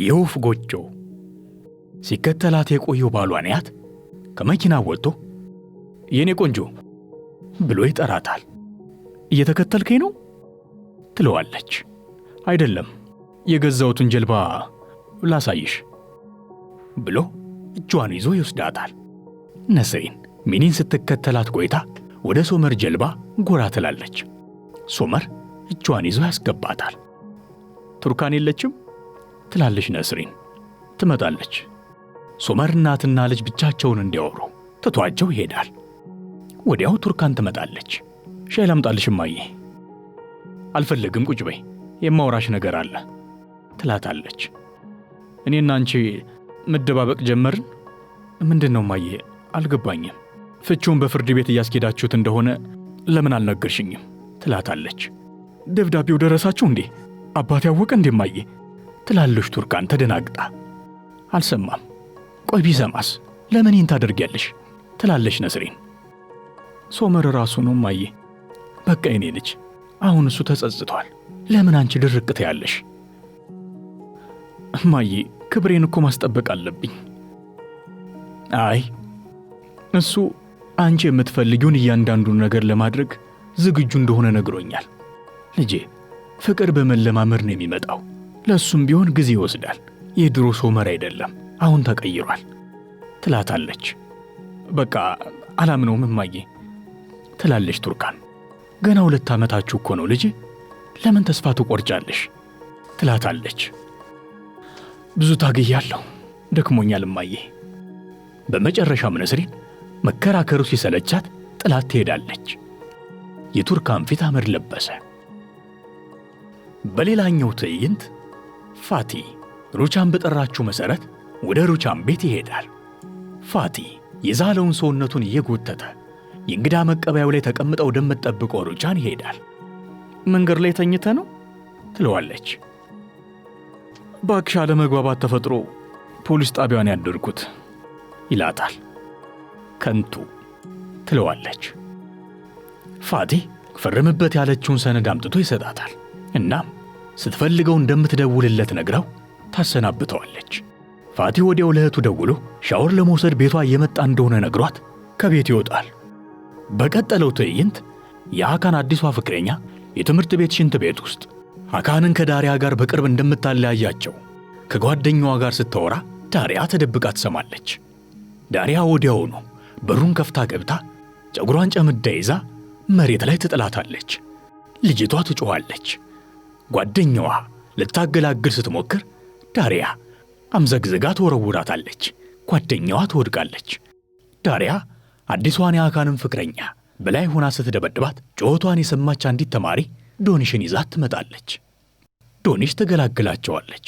የወፍ ጎጆ ሲከተላት የቆየው ባሏን ያት ከመኪና ወጥቶ የኔ ቆንጆ ብሎ ይጠራታል። እየተከተልከኝ ነው ትለዋለች። አይደለም የገዛሁትን ጀልባ ላሳይሽ ብሎ እጇን ይዞ ይወስዳታል። ነስሪን ሚኒን ስትከተላት ቆይታ ወደ ሶመር ጀልባ ጎራ ትላለች። ሶመር እጇን ይዞ ያስገባታል። ቱርካን የለችም ትላለች ነስሪን። ትመጣለች። ሶመር እናትና ልጅ ብቻቸውን እንዲያወሩ ትቷቸው ይሄዳል። ወዲያው ቱርካን ትመጣለች። ሻይ ላምጣልሽ እማዬ? አልፈልግም፣ ቁጭ በይ፣ የማውራሽ ነገር አለ ትላታለች። እኔና አንቺ መደባበቅ ጀመርን? ምንድነው እማዬ? አልገባኝም። ፍቺውን በፍርድ ቤት እያስኬዳችሁት እንደሆነ ለምን አልነገርሽኝም? ትላታለች። ደብዳቤው ደረሳችሁ እንዴ? አባቴ ያወቀ እንዴ እማዬ? ትላለች ቱርካን ተደናግጣ። አልሰማም። ቆይ ቢሰማስ ለምን ይህን ታደርጊያለሽ? ትላለች ነስሪን። ሶመር ራሱ ነው እማዬ። በቃ የኔ ልጅ አሁን እሱ ተጸጽቷል። ለምን አንቺ ድርቅ ትያለሽ? እማዬ ክብሬን እኮ ማስጠበቅ አለብኝ። አይ እሱ አንቺ የምትፈልጊውን እያንዳንዱን ነገር ለማድረግ ዝግጁ እንደሆነ ነግሮኛል። ልጄ ፍቅር በመለማመድ ነው የሚመጣው። ለሱም ቢሆን ጊዜ ይወስዳል። የድሮ ሶመር አይደለም፣ አሁን ተቀይሯል ትላታለች። በቃ አላምነውም እማዬ ትላለች ቱርካን። ገና 2 ዓመታችሁ እኮ ነው ልጄ፣ ለምን ተስፋ ትቆርጫለሽ? ትላታለች። ብዙ ታግያለሁ፣ ደክሞኛል እማዬ። በመጨረሻም ነስሪን መከራከሩ ሲሰለቻት ጥላት ትሄዳለች። የቱርካን ፊት አመድ ለበሰ። በሌላኛው ትዕይንት ፋቲ ሩቻን በጠራችው መሰረት ወደ ሩቻን ቤት ይሄዳል። ፋቲ የዛለውን ሰውነቱን እየጎተተ የእንግዳ መቀበያው ላይ ተቀምጠው ወደምትጠብቀው ሩቻን ይሄዳል። መንገድ ላይ ተኝተ ነው ትለዋለች። ባክሽ አለመግባባት ተፈጥሮ ፖሊስ ጣቢያን ያደርኩት ይላታል። ከንቱ ትለዋለች። ፋቲ ፈርምበት ያለችውን ሰነድ አምጥቶ ይሰጣታል። እናም ስትፈልገው እንደምትደውልለት ነግራው ታሰናብተዋለች። ፋቲ ወዲያው ለእህቱ ደውሎ ሻወር ለመውሰድ ቤቷ እየመጣ እንደሆነ ነግሯት ከቤት ይወጣል። በቀጠለው ትዕይንት የአካን አዲሷ ፍቅረኛ የትምህርት ቤት ሽንት ቤት ውስጥ አካንን ከዳሪያ ጋር በቅርብ እንደምታለያያቸው ከጓደኛዋ ጋር ስታወራ ዳሪያ ተደብቃ ትሰማለች። ዳሪያ ወዲያውኑ በሩን ከፍታ ገብታ ጨጉሯን ጨምዳ ይዛ መሬት ላይ ትጥላታለች። ልጅቷ ትጮኻለች። ጓደኛዋ ልታገላግል ስትሞክር ዳሪያ አምዘግዝጋ ትወረውራታለች። ጓደኛዋ ትወድቃለች። ዳሪያ አዲሷን የአካንን ፍቅረኛ በላይ ሆና ስትደበድባት ጮቷን የሰማች አንዲት ተማሪ ዶኒሽን ይዛት ትመጣለች። ዶኒሽ ትገላግላቸዋለች።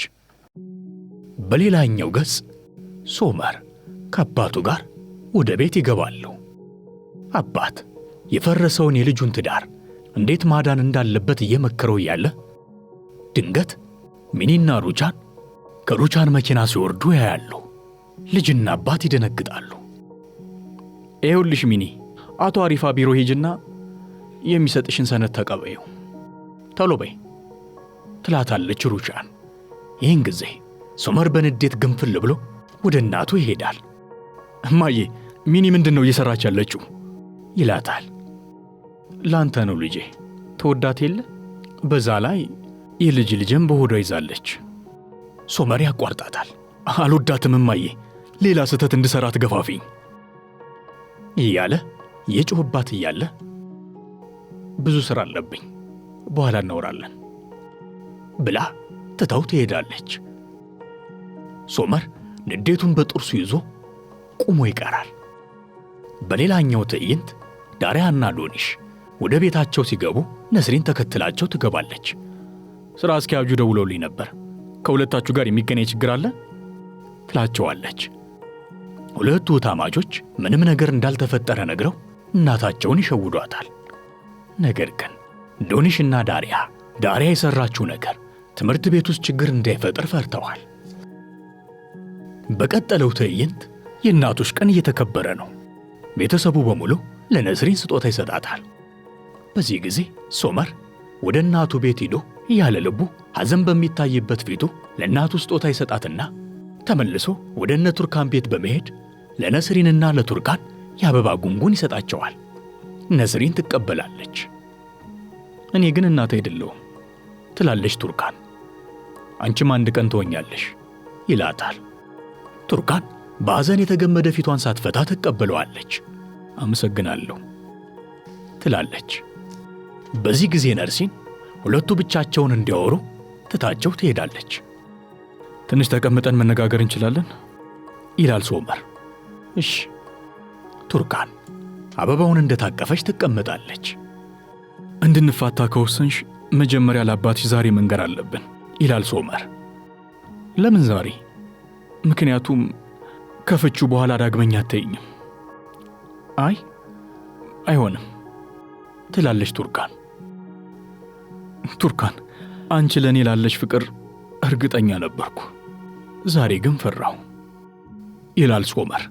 በሌላኛው ገጽ ሶመር ከአባቱ ጋር ወደ ቤት ይገባሉ። አባት የፈረሰውን የልጁን ትዳር እንዴት ማዳን እንዳለበት እየመከረው ያለ ድንገት ሚኒና ሩቻን ከሩቻን መኪና ሲወርዱ ያያሉ። ልጅና አባት ይደነግጣሉ። ይኸውልሽ ሚኒ፣ አቶ አሪፋ ቢሮ ሄጅና የሚሰጥሽን ሰነድ ተቀበዩ ቶሎ በይ ትላታለች ሩቻን። ይህን ጊዜ ሶመር በንዴት ግንፍል ብሎ ወደ እናቱ ይሄዳል። እማዬ ሚኒ ምንድነው እየሰራች ያለችው? ይላታል። ላንተ ነው ልጄ፣ ተወዳት የለ? በዛ ላይ ልጅም በሆዷ ይዛለች። ሶመር ያቋርጣታል። አልወዳትም እማዬ፣ ሌላ ስህተት እንድሰራ ትገፋፊኝ እያለ የጮህባት እያለ ብዙ ስራ አለብኝ በኋላ እናወራለን ብላ ትታው ትሄዳለች። ሶመር ንዴቱን በጥርሱ ይዞ ቁሞ ይቀራል። በሌላኛው ትዕይንት ዳሪያና ዶኒሽ ወደ ቤታቸው ሲገቡ ነስሪን ተከትላቸው ትገባለች። ስራ አስኪያጁ ደውሎልኝ ነበር፣ ከሁለታችሁ ጋር የሚገናኝ ችግር አለ ትላቸዋለች። ሁለቱ ታማጆች ምንም ነገር እንዳልተፈጠረ ነግረው እናታቸውን ይሸውዷታል። ነገር ግን ዶኒሽና ዳሪያ የሰራችው ነገር ትምህርት ቤት ውስጥ ችግር እንዳይፈጥር ፈርተዋል። በቀጠለው ትዕይንት የእናቶች ቀን እየተከበረ ነው። ቤተሰቡ በሙሉ ለነስሪን ስጦታ ይሰጣታል። በዚህ ጊዜ ሶመር ወደ እናቱ ቤት ሄዶ ያለ ልቡ ሐዘን በሚታይበት ፊቱ ለእናቱ ስጦታ ይሰጣትና ተመልሶ ወደ እነ ቱርካን ቤት በመሄድ ለነስሪንና ለቱርካን የአበባ ጉንጉን ይሰጣቸዋል። ነስሪን ትቀበላለች። እኔ ግን እናት አይደለሁም ትላለች ቱርካን። አንቺም አንድ ቀን ትሆኛለሽ ይላታል። ቱርካን በሐዘን የተገመደ ፊቷን ሳትፈታ ትቀበለዋለች። አመሰግናለሁ ትላለች። በዚህ ጊዜ ነርሲን ሁለቱ ብቻቸውን እንዲያወሩ ትታቸው ትሄዳለች። ትንሽ ተቀምጠን መነጋገር እንችላለን ይላል ሶመር። እሺ። ቱርካን አበባውን እንደታቀፈች ትቀመጣለች። እንድንፋታ ከወሰንሽ መጀመሪያ ለአባትሽ ዛሬ መንገር አለብን ይላል ሶመር። ለምን ዛሬ? ምክንያቱም ከፍቹ በኋላ ዳግመኛ አትይኝም። አይ አይሆንም ትላለች ቱርካን። ቱርካን አንቺ ለእኔ ላለሽ ፍቅር እርግጠኛ ነበርኩ፣ ዛሬ ግን ፈራሁ ይላል ሶመር።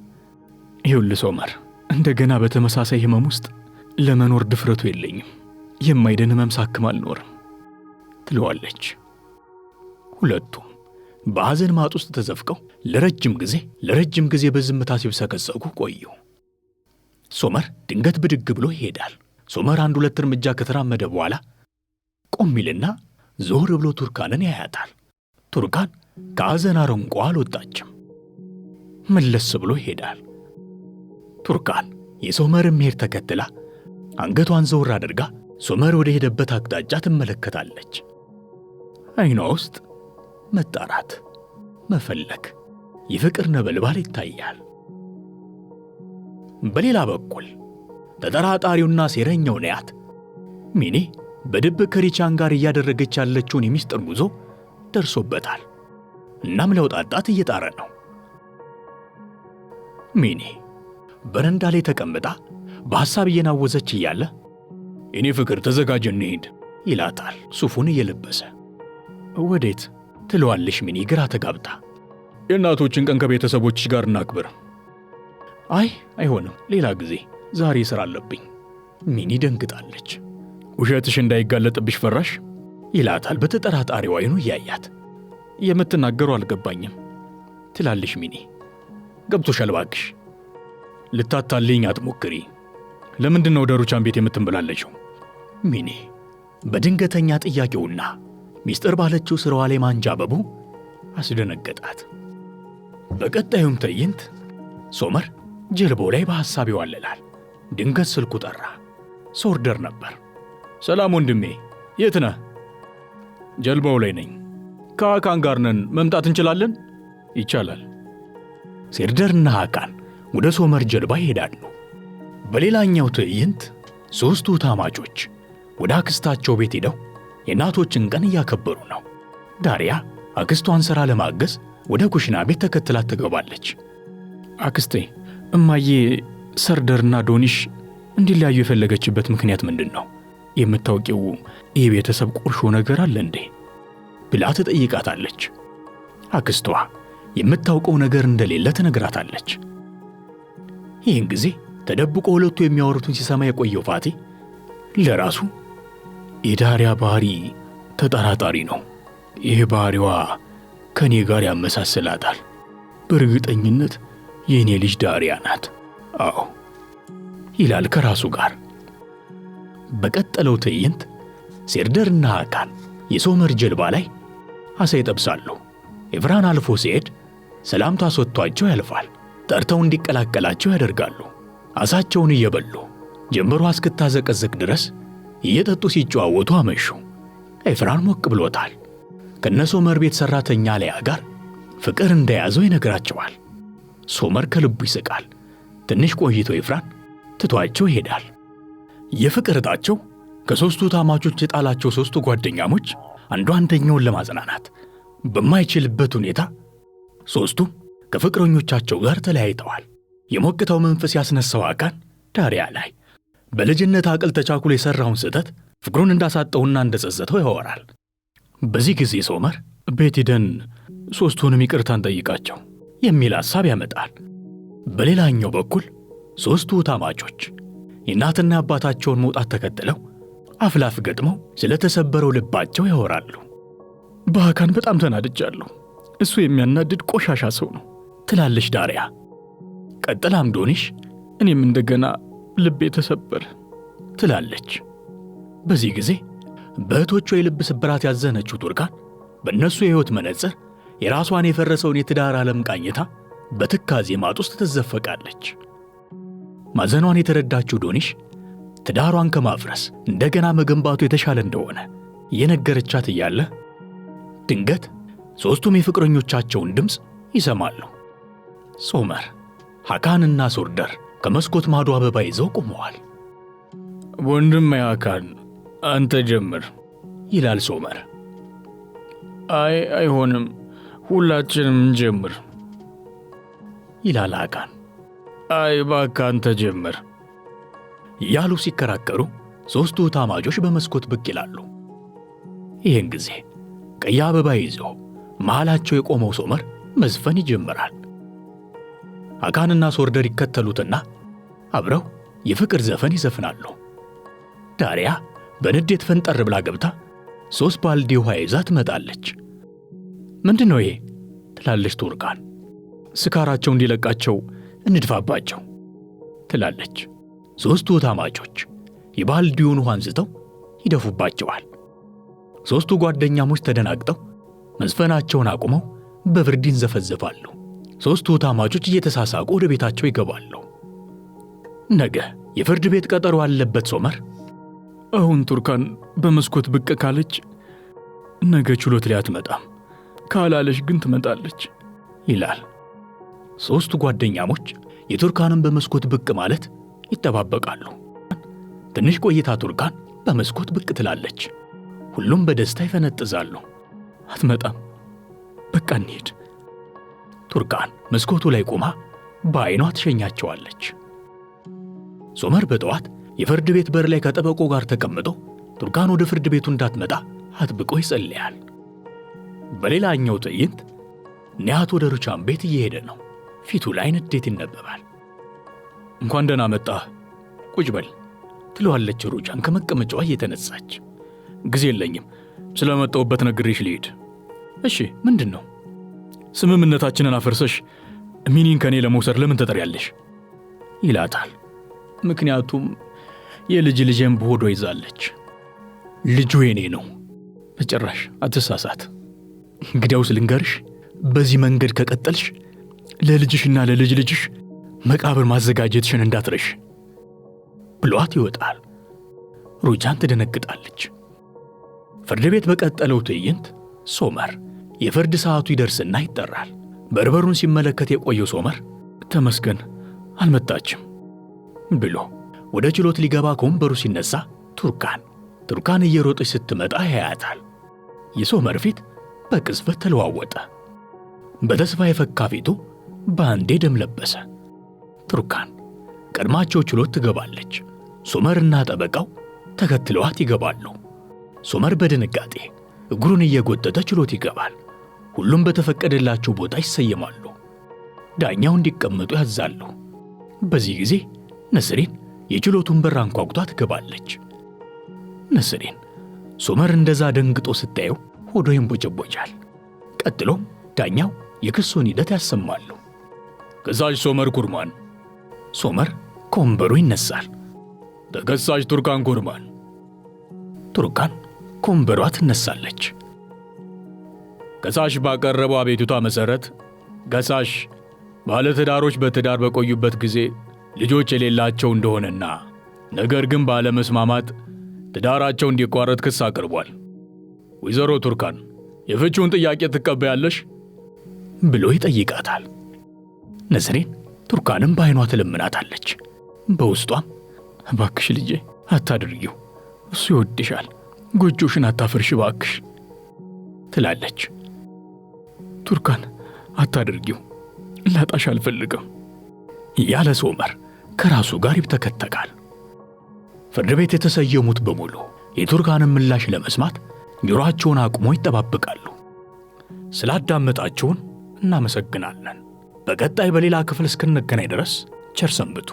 ይኸውልህ ሶመር፣ እንደገና በተመሳሳይ ህመም ውስጥ ለመኖር ድፍረቱ የለኝም። የማይድን ህመም ሳክም አልኖርም ትለዋለች። ሁለቱም በሐዘን ማጥ ውስጥ ተዘፍቀው ለረጅም ጊዜ በዝምታ ሲብሰከሰኩ ቆዩ። ሶመር ድንገት ብድግ ብሎ ይሄዳል። ሶመር 1-2 እርምጃ ከተራመደ በኋላ ቆም ይልና ዞር ብሎ ቱርካንን ያያታል። ቱርካን ከሐዘን አረንቋ አልወጣችም። መለስ ብሎ ይሄዳል። ቱርካን የሶመርን መሄድ ተከትላ አንገቷን ዘወር አድርጋ ሶመር ወደ ሄደበት አቅጣጫ ትመለከታለች። አይኗ ውስጥ መጣራት፣ መፈለግ፣ የፍቅር ነበልባል ይታያል። በሌላ በኩል ተጠራጣሪውና ሴረኛው ነያት ሚኔ በድብቅ ከሪቻን ጋር እያደረገች ያለችውን የሚስጥር ጉዞ ደርሶበታል። እናም ለውጣጣት እየጣረ ነው። ሚኔ በረንዳ ላይ ተቀምጣ በሐሳብ እየናወዘች እያለ እኔ ፍቅር ተዘጋጀ እንሂድ ይላታል ሱፉን እየለበሰ። ወዴት ትለዋለሽ ሚኔ ግራ ተጋብታ። የእናቶችን ቀን ከቤተሰቦችሽ ጋር እናክብር። አይ አይሆንም፣ ሌላ ጊዜ፣ ዛሬ ሥራ አለብኝ። ሚኒ ደንግጣለች። ውሸትሽ እንዳይጋለጥብሽ ፈራሽ ይላታል በተጠራጣሪው አይኑ እያያት። የምትናገሩ አልገባኝም ትላለሽ ሚኒ። ገብቶሻል እባክሽ፣ ልታታልኝ አትሞክሪ። ለምንድን ነው ወደ ሩቻን ቤት የምትንበላለችው? ሚኒ በድንገተኛ ጥያቄውና ሚስጥር ባለችው ስራዋ ላይ ማንጃበቡ አስደነገጣት። በቀጣዩም ትዕይንት ሶመር ጀልባው ላይ በሐሳብ ይዋለላል። ድንገት ስልኩ ጠራ። ሶርደር ነበር። ሰላም ወንድሜ፣ የት ነህ? ጀልባው ላይ ነኝ። ከአካን ጋር ነን። መምጣት እንችላለን? ይቻላል። ሴርደርና አካን ወደ ሶመር ጀልባ ይሄዳሉ። በሌላኛው ትዕይንት ሦስቱ ታማቾች ወደ አክስታቸው ቤት ሄደው የእናቶችን ቀን እያከበሩ ነው። ዳሪያ አክስቷን ሥራ ለማገዝ ወደ ኩሽና ቤት ተከትላት ትገባለች። አክስቴ፣ እማዬ ሰርደርና ዶኒሽ እንዲለያዩ የፈለገችበት ምክንያት ምንድን ነው? የምታውቂው ይህ ቤተሰብ ቁርሾ ነገር አለ እንዴ? ብላ ትጠይቃታለች። አክስቷ የምታውቀው ነገር እንደሌለ ትነግራታለች። ይህን ጊዜ ተደብቆ ሁለቱ የሚያወሩትን ሲሰማ የቆየው ፋቲ ለራሱ የዳሪያ ባህሪ ተጠራጣሪ ነው፣ ይህ ባህሪዋ ከኔ ጋር ያመሳስላታል፣ በእርግጠኝነት የኔ ልጅ ዳሪያ ናት፣ አዎ ይላል ከራሱ ጋር። በቀጠለው ትዕይንት ሴርደርና አካን የሶመር ጀልባ ላይ አሳ ይጠብሳሉ። ኤቭራን አልፎ ሲሄድ ሰላምታ ሰጥቷቸው ያልፋል። ጠርተው እንዲቀላቀላቸው ያደርጋሉ። አሳቸውን እየበሉ ጀንበሯ እስክታዘቀዘቅ ድረስ እየጠጡ ሲጨዋወቱ አመሹ። ኤፍራን ሞቅ ብሎታል። ከነሶመር ቤት ሰራተኛ ሊያ ጋር ፍቅር እንደያዘው ይነግራቸዋል። ሶመር ከልቡ ይስቃል። ትንሽ ቆይቶ ኤፍራን ትቷቸው ይሄዳል። የፍቅር ዕጣቸው ከሦስቱ ታማቾች የጣላቸው ሦስቱ ጓደኛሞች አንደኛውን ለማጽናናት በማይችልበት ሁኔታ ሦስቱም ከፍቅረኞቻቸው ጋር ተለያይተዋል። የሞቅታው መንፈስ ያስነሳው አካን ዳሪያ ላይ በልጅነት አቅል ተቻኩሎ የሠራውን ስህተት ፍቅሩን እንዳሳጠውና እንደጸጸተው ያወራል። በዚህ ጊዜ ሶመር ቤት ሄደን ሦስቱንም ይቅርታን ጠይቃቸው የሚል ሐሳብ ያመጣል። በሌላኛው በኩል ሦስቱ ታማቾች የእናትና አባታቸውን መውጣት ተከትለው አፍላፍ ገጥመው ስለተሰበረው ልባቸው ያወራሉ። በአካን በጣም ተናድጃለሁ። እሱ የሚያናድድ ቆሻሻ ሰው ነው ትላለች ዳሪያ። ቀጥላም ዶኒሽ እኔም እንደገና ልቤ ተሰበረ ትላለች። በዚህ ጊዜ በእህቶቿ የልብ ስብራት ያዘነችው ቱርካን በእነሱ የሕይወት መነጽር የራሷን የፈረሰውን የትዳር ዓለም ቃኝታ በትካዜ ማጥ ውስጥ ትዘፈቃለች። ማዘኗን የተረዳችው ዶኒሽ ትዳሯን ከማፍረስ እንደገና መገንባቱ የተሻለ እንደሆነ የነገረቻት እያለ ድንገት ሦስቱም የፍቅረኞቻቸውን ድምፅ ይሰማሉ። ሶመር፣ ሐካንና ሶርደር ከመስኮት ማዶ አበባ ይዘው ቆመዋል። ወንድሜ ሐካን አንተ ጀምር ይላል ሶመር። አይሆንም፣ ሁላችንም እንጀምር ይላል ሐካን። እባክህ አንተ ጀምር ያሉ ሲከራከሩ ሦስቱ ታማጆች በመስኮት ብቅ ይላሉ። ይህን ጊዜ ቀይ አበባ ይዞ መሃላቸው የቆመው ሶመር መዝፈን ይጀምራል። ሐካንና ሶርደር ይከተሉትና አብረው የፍቅር ዘፈን ይዘፍናሉ። ዳሪያ በንዴት ፈንጠር ብላ ገብታ 3 ባልዲ ውሃ ይዛ ትመጣለች። ምንድነው ይሄ ትላለች ቱርካን። ስካራቸው እንዲለቃቸው እንድፋባቸው ትላለች። 3ቱ ታማቾች የባልዲውን ውሃ አንስተው ይደፉባቸዋል። 3ቱ ጓደኛሞች ተደናግጠው መዝፈናቸውን አቁመው በብርድ ይንዘፈዘፋሉ። 3ቱ ታማቾች እየተሳሳቁ ወደ ቤታቸው ይገባሉ። ነገ የፍርድ ቤት ቀጠሮ አለበት ሶመር። አሁን ቱርካን በመስኮት ብቅ ካለች ነገ ችሎት ላይ አትመጣም፣ ካላለች ግን ትመጣለች ይላል። 3ቱ ጓደኛሞች የቱርካንን በመስኮት ብቅ ማለት ይጠባበቃሉ። ትንሽ ቆይታ ቱርካን በመስኮት ብቅ ትላለች። ሁሉም በደስታ ይፈነጥዛሉ። አትመጣም፣ በቃ እንሂድ። ቱርካን መስኮቱ ላይ ቆማ በዓይኗ ትሸኛቸዋለች። ሶመር በጠዋት የፍርድ ቤት በር ላይ ከጠበቆ ጋር ተቀምጦ ቱርካን ወደ ፍርድ ቤቱ እንዳትመጣ አጥብቆ ይጸልያል። በሌላኛው ትዕይንት ኒያት ወደ ሩቻን ቤት እየሄደ ነው። ፊቱ ላይ ንዴት ይነበባል። እንኳን ደህና መጣህ፣ ቁጭ በል ትለዋለች ሩቻን ከመቀመጫዋ እየተነሳች። ጊዜ የለኝም፣ ስለመጣሁበት ነግሬሽ ልሂድ። እሺ ምንድን ነው? ስምምነታችንን አፈርሰሽ ሚኒን ከኔ ለመውሰድ ለምን ተጠሪያለሽ? ይላታል። ምክንያቱም የልጅ ልጄን በሆዷ ይዛለች። ልጁ የኔ ነው። በጭራሽ አትሳሳት። እንግዲያውስ ልንገርሽ፣ በዚህ መንገድ ከቀጠልሽ ለልጅሽና ለልጅ ልጅሽ መቃብር ማዘጋጀትሽን እንዳትረሽ ብሏት ይወጣል። ሩቻን ትደነግጣለች። ፍርድ ቤት በቀጠለው ትዕይንት ሶመር የፍርድ ሰዓቱ ይደርስና ይጠራል። በርበሩን ሲመለከት የቆየው ሶመር ተመስገን አልመጣችም ብሎ ወደ ችሎት ሊገባ ከወንበሩ ሲነሳ ቱርካን እየሮጠች ስትመጣ ያያታል። የሶመር ፊት በቅጽበት ተለዋወጠ። በተስፋ የፈካ ፊቱ በአንዴ ደም ለበሰ። ቱርካን ቀድማቸው ችሎት ትገባለች። ሶመርና ጠበቃው ተከትለዋት ይገባሉ። ሶመር በድንጋጤ እግሩን እየጎተተ ችሎት ይገባል። ሁሉም በተፈቀደላቸው ቦታ ይሰየማሉ። ዳኛው እንዲቀመጡ ያዛሉ። በዚህ ጊዜ ነስሪን የችሎቱን በር አንኳኩታ ትገባለች። ነስሪን ሶመር እንደዛ ደንግጦ ስታየው ሆዶ ይንቦጨቦጫል። ቀጥሎም ዳኛው የክሱን ሂደት ያሰማሉ። ከሳሽ ሶመር ኩርማን። ሶመር ከወንበሩ ይነሳል። ተከሳሽ ቱርካን ኩርማን። ቱርካን ከወንበሯ ትነሳለች። ከሳሽ ባቀረበው አቤቱታ መሠረት ከሳሽ ባለትዳሮች በትዳር በቆዩበት ጊዜ ልጆች የሌላቸው እንደሆነና ነገር ግን ባለመስማማት ትዳራቸው እንዲቋረጥ ክስ አቅርቧል። ወይዘሮ ቱርካን የፍቺውን ጥያቄ ትቀበያለሽ? ብሎ ይጠይቃታል። ነስሪን ቱርካንም በዓይኗ ትለምናታለች። በውስጧም እባክሽ ልጄ አታድርጊው፣ እሱ ይወድሻል፣ ጎጆሽን አታፍርሽ እባክሽ ትላለች። ቱርካን አታድርጊው፣ ላጣሽ አልፈልግም ያለ ሶመር ከራሱ ጋር ይብተከተካል። ፍርድ ቤት የተሰየሙት በሙሉ የቱርካንን ምላሽ ለመስማት ጆሮአቸውን አቁሞ ይጠባበቃሉ። ስላዳመጣችሁን እናመሰግናለን። በቀጣይ በሌላ ክፍል እስክንገናኝ ድረስ ቸር ሰንብቱ።